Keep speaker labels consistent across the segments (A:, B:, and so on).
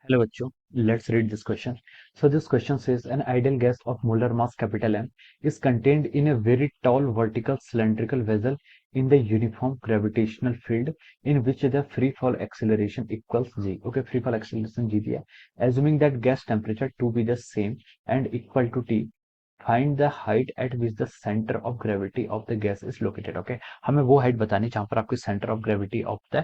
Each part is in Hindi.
A: Hello, bachcho. Let's read this question. So this question says an ideal gas of molar mass capital M is contained in a very tall vertical cylindrical vessel in the uniform gravitational field in which the free fall acceleration equals g. Okay, free fall acceleration g दिया. Assuming that gas temperature to be the same and equal to T, find the height at which the center of gravity of the gas is located. Okay, हमें वो हाइट बतानी जहां पर आपकी centre of gravity of the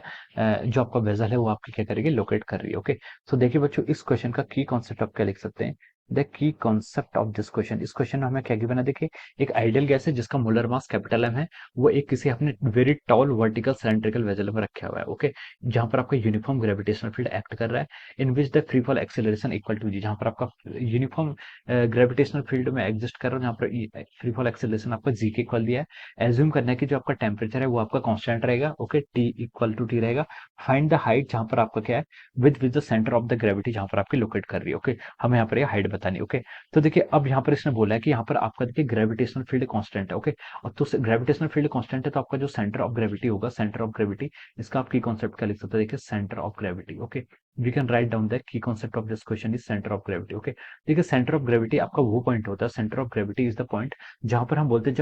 A: जो आपका वेसल है वो आपकी क्या करेगी, लोकेट कर रही है. ओके, सो देखिए बच्चों, इस क्वेश्चन का की कॉन्सेप्ट आप क्या लिख सकते हैं. The key concept of this question, इस क्वेश्चन में हमें क्या गिवन है. देखिए, एक आइडियल गैस है जिसका मोलर मास कैपिटल एम है, वो एक किसी अपने very tall vertical cylindrical vessel में रखा हुआ है. ओके, जहां पर आपका यूनिफॉर्म ग्रेविटेशनल फील्ड एक्ट कर रहा है in which the free fall acceleration equal to g, जहां पर आपका यूनिफॉर्म ग्रेविटेशनल फील्ड में एग्जिस्ट कर रहा है, जहां पर फ्री फॉल एक्सेलरेशन आपका जी के इक्वल दिया है. एज्यूम करना है कि जो आपका टेम्परेचर है वो आपका कांस्टेंट रहेगा. Okay, T equal to T रहेगा. फाइंड द हाइट, जहां पर आपका क्या है, with the centre of the gravity जहां पर आपकी लोकेट कर रही है. ओके, हमें यहाँ पर ये हाइट बतानी है. ओके, तो देखिए अब यहाँ पर इसने बोला है कि यहाँ पर आपका देखिए ग्रेविटेशनल फील्ड कांस्टेंट है. ओके, और तो ग्रेविटेशनल फील्ड कांस्टेंट है तो आपका जो सेंटर ऑफ ग्रेविटी होगा, सेंटर ऑफ ग्रेविटी, इसका आप की कॉन्सेप्ट क्या लिख सकते हैं. देखिए, centre of gravity. Okay, we can write down the key concept of this question is centre of gravity. Okay, देखिए सेंटर ऑफ ग्रेविटी आपका वो पॉइंट होता है, centre of gravity is the point जहां पर हम बोलते हैं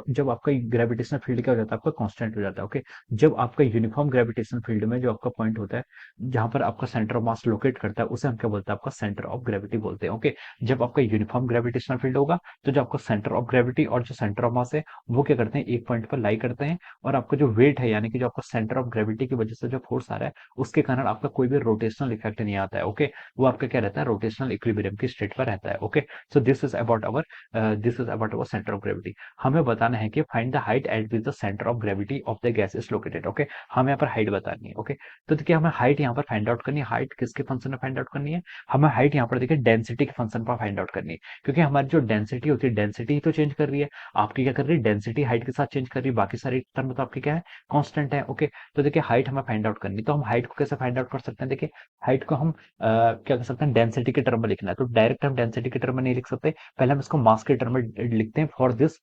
A: जब आपका ग्रेविटेशनल फील्ड क्या हो जाता है, आपका कांस्टेंट हो जाता है. ओके, जब आपका यूनिफॉर्म ग्रेविटेशनल फील्ड में जो आपका पॉइंट होता है जहां पर आपका सेंटर ऑफ मास लोकेट करता है, उसे हम क्या बोलते हैं, आपका सेंटर ऑफ ग्रेविटी बोलते हैं. ओके, जब आपका यूनिफॉर्म ग्रेविटेशनल फील्ड होगा तो जो आपका सेंटर ऑफ ग्रेविटी और जो सेंटर ऑफ मास है वो क्या करते हैं, एक पॉइंट पर लाई करते हैं, और आपका जो वेट है यानी कि जो आपका सेंटर ऑफ ग्रेविटी की वजह से जो फोर्स आ रहा है उसके कारण आपका कोई भी रोटेशनल इफेक्ट नहीं आता है. ओके, वो आपका क्या रहता है, रोटेशनल इक्विलिब्रियम की स्टेट पर रहता है. Okay, so this is about our centre of gravity. हमें बताना है कि find the height eight which the centre of gravity of the gas is located. Okay, हमें यहाँ पर हाइट बतानी है. ओके, तो देखिए हमें हाइट यहाँ पर फाइंड आउट करनी है. हाइट किसके फंक्शन में फाइंड आउट करनी है, हमें हाइट यहाँ पर देखिए डेंसिटी के फंक्शन पर फाइंड आउट करनी है, क्योंकि हमारी जो डेंसिटी होती है, डेंसिटी ही तो चेंज कर रही है. आपकी क्या कर रही है, डेंसिटी हाइट के साथ चेंज कर रही है, बाकी सारी टर्म तो आपकी क्या है, कांस्टेंट है. ओके, तो देखिए हाइट हमें फाइंड आउट करनी है, तो हम हाइट को कैसे फाइंड आउट कर सकते हैं. देखिए हाइट को हम क्या कर सकते हैं, डेंसिटी के टर्म में लिखना है, तो डायरेक्ट हम डेंसिटी के टर्म में नहीं लिख सकते, पहले हम इसको मास के टर्म में लिखते हैं फॉर दिस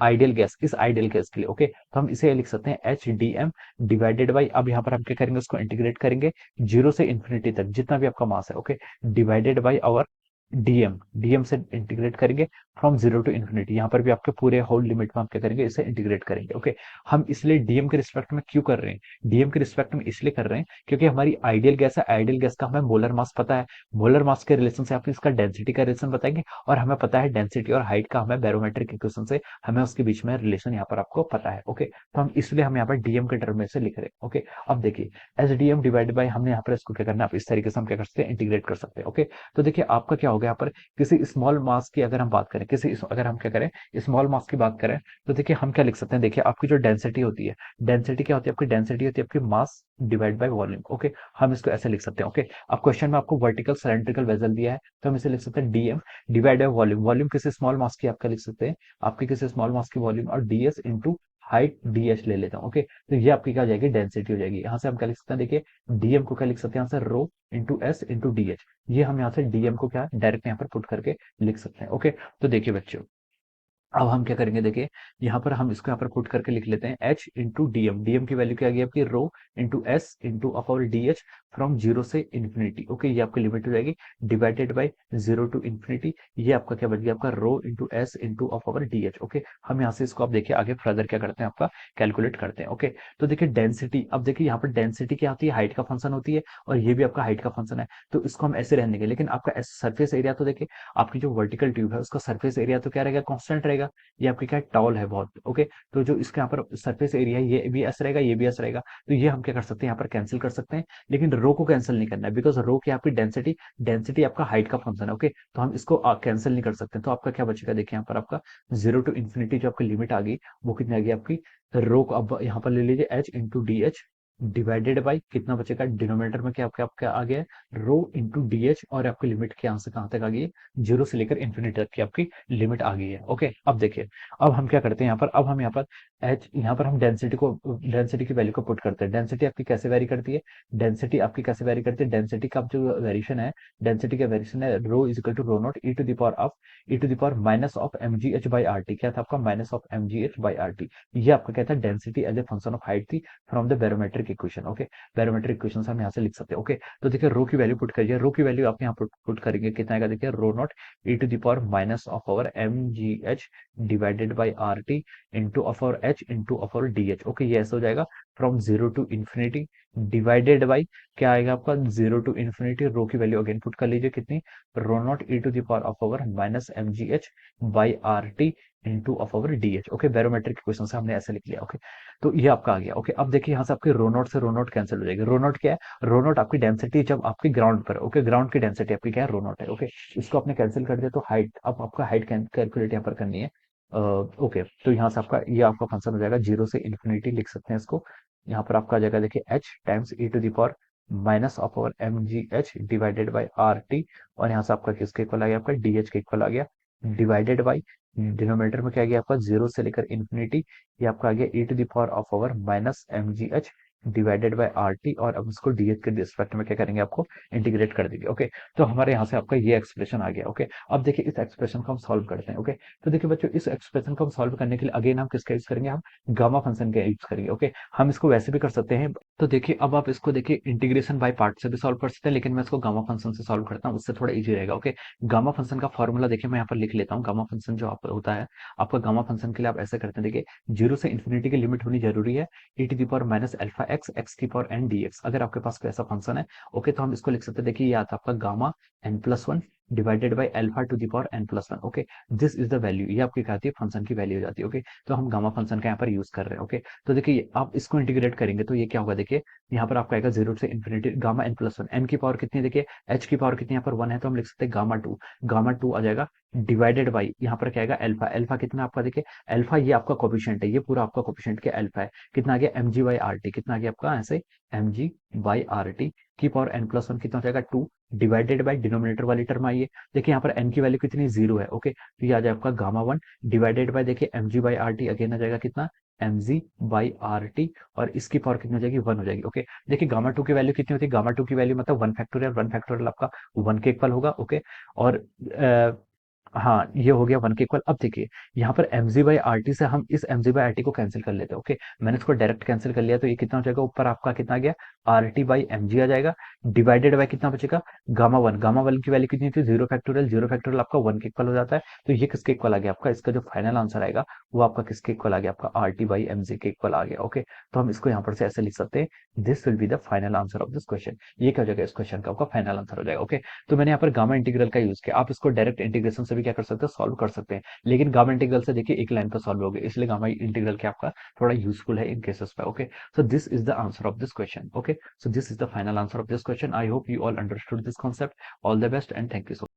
A: आइडियल गैस, इस आइडियल गैस के लिए. ओके, तो हम इसे लिख सकते हैं H D M divided by, अब यहाँ पर हम क्या करेंगे, उसको इंटीग्रेट करेंगे जीरो से इन्फिनिटी तक जितना भी आपका मास है. Okay, divided by our DM, DM से इंटीग्रेट करेंगे फ्रॉम जीरो टू इन्फिनिटी, यहाँ पर भी आपके पूरे होल लिमिट में हम क्या करेंगे, इसे इंटीग्रेट करेंगे. ओके, हम इसलिए डीएम के रिस्पेक्ट में क्यों कर रहे हैं, डीएम के रिस्पेक्ट में इसलिए कर रहे हैं क्योंकि हमारी आइडियल गैस है, आइडियल गैस का हमें मोलर मास पता है, मोलर मास के रिलेशन से आप इसका डेंसिटी का रिलेशन बताएंगे, और हमें पता है डेंसिटी और हाइट का हमें बैरोमेट्रिक इक्वेशन से हमें उसके बीच में रिलेशन यहाँ पर आपको पता है. ओके, तो हम इसलिए हम यहाँ पर डीएम के टर्म में से लिख रहे हैं. ओके, अब देखिए S D M divide by, हमने यहाँ पर इसको क्या करना है, आप इस तरीके से हम क्या कर सकते हैं, इंटीग्रेट कर सकते हैं. ओके, तो देखिए आपका क्या हो गया, यहाँ पर किसी स्मॉल मास की अगर हम बात करें, अगर हम क्या करें, स्मॉल मास की बात करें, तो देखिए हम क्या लिख सकते हैं. देखिए आपकी जो डेंसिटी होती है, डेंसिटी क्या होती है, आपकी डेंसिटी होती है आपकी mass divide by volume. Okay, हम इसको ऐसे लिख सकते हैं. ओके, अब क्वेश्चन में आपको वर्टिकल सिलेंड्रिकल वेसल दिया है तो हम इसे लिख सकते हैं DM divide by volume. Volume किसी स्मॉल मास की आपका लिख सकते हैं, आपकी किसी स्मॉल मास की वॉल्यूम, और डीएस इंटू हाइट डीएच ले लेता हूँ. ओके, तो ये आपकी क्या हो जाएगी, डेंसिटी हो जाएगी. यहाँ से हम क्या लिख सकते हैं, देखिए डीएम को क्या लिख सकते हैं, यहाँ से rho into s into d h, ये हम यहाँ से डीएम को क्या डायरेक्ट यहाँ पर पुट करके लिख सकते हैं. ओके, तो देखिए बच्चों, अब हम क्या करेंगे, देखिए यहाँ पर हम इसको यहाँ पर पुट करके लिख लेते हैं एच इंटू डीएम, डीएम की वैल्यू क्या आ गई आपकी, rho into s into upper d h from zero से इन्फिनिटी. ओके, ये आपकी लिमिट हो जाएगी, divided by zero to infinity, ये आपका क्या बच गया, आपका rho into s into upper d h. Okay, हम यहाँ से इसको आप देखिए आगे फर्दर क्या करते हैं, आपका कैलकुलेट करते हैं. ओके, तो देखिए डेंसिटी, अब देखिए यहाँ पर डेंसिटी क्या होती है, हाइट का फंक्शन होती है, और ये भी आपका हाइट का फंक्शन है, तो इसको हम ऐसे रहने देंगे. लेकिन आपका सरफेस एरिया तो देखिए, आपकी जो वर्टिकल ट्यूब है उसका सरफेस एरिया तो क्या रहेगा, कांस्टेंट रहेगा. ये आपकी क्या टॉल है बहुत. ओके, तो जो इसके यहाँ पर सरफेस एरिया है ये भी एस रहेगा, ये भी एस रहेगा, तो ये हम क्या कर सकते हैं, यहाँ पर कैंसिल कर सकते हैं, लेकिन रो को कैंसिल नहीं करना है, बिकॉज रो की आपकी डेंसिटी, डेंसिटी आपका हाइट का फंक्शन है. ओके, तो हम इसको कैंसिल नहीं कर सकते, तो आपका क्या बचेगा, देखिए यहाँ पर आपका जीरो टू इन्फिनिटी जो आपकी लिमिट आ गई वो कितनी आ गई आपकी, रो को अब यहाँ पर ले लीजिए H into d H divided by कितना बचेगा, डिनोमिनेटर में क्या आपका आपका आ गया है, रो इंटू डी एच, और आपकी लिमिट कहाँ से कहाँ तक आ गई है, जीरो से लेकर इन्फिनिटी तक की आपकी लिमिट आ गई है. ओके, अब देखिए, अब हम क्या करते हैं यहाँ पर, अब हम यहाँ पर एच, यहाँ पर हम डेंसिटी की वैल्यू को पुट करते हैं. डेंसिटी आपकी कैसे वेरी करती है, डेंसिटी आपकी कैसे वेरी करती है, डेंसिटी का जो वेरिएशन है, डेंसिटी का वेरिएशन है rho is equal to rho naught e to the power minus of m ji h by are t, क्या था आपका, minus of m ji h by are t. ये आपका क्या था, density as a function of height थी from the barometric barometric equation. Okay, barometric equation हम यहाँ से लिख सकते हैं। ओके, तो देखिए रो की वैल्यू पुट करिए, रो की वैल्यू आप यहाँ पुट करेंगे, कितना आएगा देखिए, rho naught e to the power minus of our M G H divided by are t into of our h into of our d h. Okay, ये ऐसा हो जाएगा from zero to infinity divided by क्या आएगा आपका, जीरो टू इन्फिनिटी, रो की वैल्यू अगेन पुट कर लीजिए कितनी, rho naught e to the power of our minus M G h by are t into of our d h. Okay, barometric question से हमने ऐसे लिख लिया। ओके, तो ये आपका आ गया। ओके, अब देखिए यहाँ से आपके रो नॉट से रो नॉट कैंसिल हो जाएगी। रो नॉट क्या है, रो नॉट आपकी डेंसिटी जब आपकी ग्राउंड पर। ओके, ग्राउंड की डेंसिटी आपकी क्या है, रो नॉट है। ओके, इसको आपने कैंसिल कर दिया तो हाइट, अब आपका हाइट कैलकुलेट यहाँ पर करनी है। ओके, तो यहाँ से आपका ये आपका फंक्शन हो जाएगा, जीरो से इन्फिनिटी लिख सकते हैं इसको। यहाँ पर आपका आ जाएगा देखिए H times E to the power minus of our M G H divided by are T, और यहाँ से आपका किसके इक्वल आ गया, आपका डी एच के इक्वल आ गया, डिवाइडेड बाई डिनोमिनेटर में क्या आ गया आपका, जीरो से लेकर इन्फिनिटी, ये आपका आ गया E to the power of our minus M G H divided by R T, और अब इसको डी एच के रिस्पेक्ट में क्या करेंगे, आपको इंटीग्रेट कर देंगे। ओके, तो हमारे यहाँ से आपका ये एक्सप्रेशन आ गया। ओके, अब देखिए इस एक्सप्रेशन को हम सॉल्व करते हैं। ओके, तो देखिए बच्चों, इस एक्सप्रेशन को हम सॉल्व करने के लिए अगेन हम किसका यूज करेंगे, हम गामा फंक्शन का यूज करेंगे। ओके, हम इसको वैसे भी कर सकते हैं, तो देखिए अब आप इसको देखिए इंटीग्रेशन बाय पार्ट से भी सॉल्व कर सकते हैं, लेकिन मैं इसको गामा फंक्शन से सॉल्व करता हूँ, उससे थोड़ा इजी रहेगा। ओके, गामा फंक्शन का फॉर्मूला देखिए मैं यहाँ पर लिख लेता हूँ। गामा फंक्शन जो आप होता है आपका, गामा फंक्शन के लिए आप ऐसे करते हैं, देखिए जीरो से इन्फिनिटी की लिमिट होनी जरूरी है, E to the power minus alpha X X की पावर एन डी एक्स, अगर आपके पास कोई ऐसा फंक्शन है। ओके, तो हम इसको लिख सकते हैं, देखिए ये आता है आपका gamma N plus one divided by alpha to the power N plus one. Okay, this is the value, ये आपकी क्या आती है, फंक्शन की वैल्यू हो जाती है। ओके, तो हम गामा फंक्शन का यहाँ पर यूज कर रहे हैं। ओके, तो देखिए आप इसको इंटीग्रेट करेंगे तो ये क्या होगा, देखिए यहाँ पर आपका आएगा जीरो से infinity gamma N plus one, N की पावर कितनी है, देखिए एच की पावर कितनी यहाँ पर वन है, तो हम लिख सकते हैं गामा टू आ जाएगा, डिवाइडेड बाई यहाँ पर क्या आएगा, अल्फा, अल्फा कितना आपका, देखिए अल्फा ये आपका कोफिशिएंट है, ये पूरा आपका कोफिशिएंट के अल्फा है, कितना आ गया M G by are T, कितना आ गया आपका ऐसे M G by are T की पावर एन प्लस वन, कितना हो जाएगा टू, डिवाइडेड बाई डिनोमिनेटर वाली टर्म आई है, देखिए यहाँ पर एन की वैल्यू कितनी, जीरो है। ओके, तो ये आ जाएगा आपका गामा वन डिवाइडेड बाई देखिए M G by are T, again आ जाएगा कितना, M G by are T, और इसकी पावर कितनी हो जाएगी, वन हो जाएगी। ओके, देखिए गामा टू की वैल्यू कितनी होती है, गामा टू की वैल्यू मतलब वन फैक्टोरियल आपका वन के इक्वल होगा। ओके, और हाँ, ये हो गया वन के इक्वल। अब देखिए यहाँ पर M G by are T से हम इस M G by are T को कैंसिल कर लेते हैं। ओके, मैंने इसको डायरेक्ट कैंसिल कर लिया, तो ये कितना हो जाएगा, ऊपर आपका कितना गया, R T by M G आ जाएगा, डिवाइडेड बाई कितना बचेगा, गामा वन की वैल्यू कितनी थी, जीरो फैक्टोरियल आपका वन के इक्वल हो जाता है, तो ये किसके इक्वल आ गया आपका, इसका जो फाइनल आंसर आएगा वो आपका किसके इक्वल आ गया, आपका R T by M G के इक्वल आ गया। ओके, तो हम इसको यहाँ पर से ऐसे लिख सकते हैं, this will be the final answer of this question, ये क्या हो जाएगा, इस क्वेश्चन का आपका फाइनल आंसर हो जाएगा। ओके, तो मैंने यहाँ पर गामा इंटीग्रल का यूज किया, आप इसको डायरेक्ट इंटीग्रेशन से भी क्या कर सकते हैं, सॉल्व कर सकते हैं, लेकिन गामा इंटीग्रल से देखिए एक लाइन पर सॉल्व हो गया, इसलिए गामा इंटीग्रल क्या आपका थोड़ा यूजफुल है इन केसेस पे। Okay, so this is the answer of this question. Okay, so this is the final answer of this question. I hope you all understood this concept. All the best and thank you so much.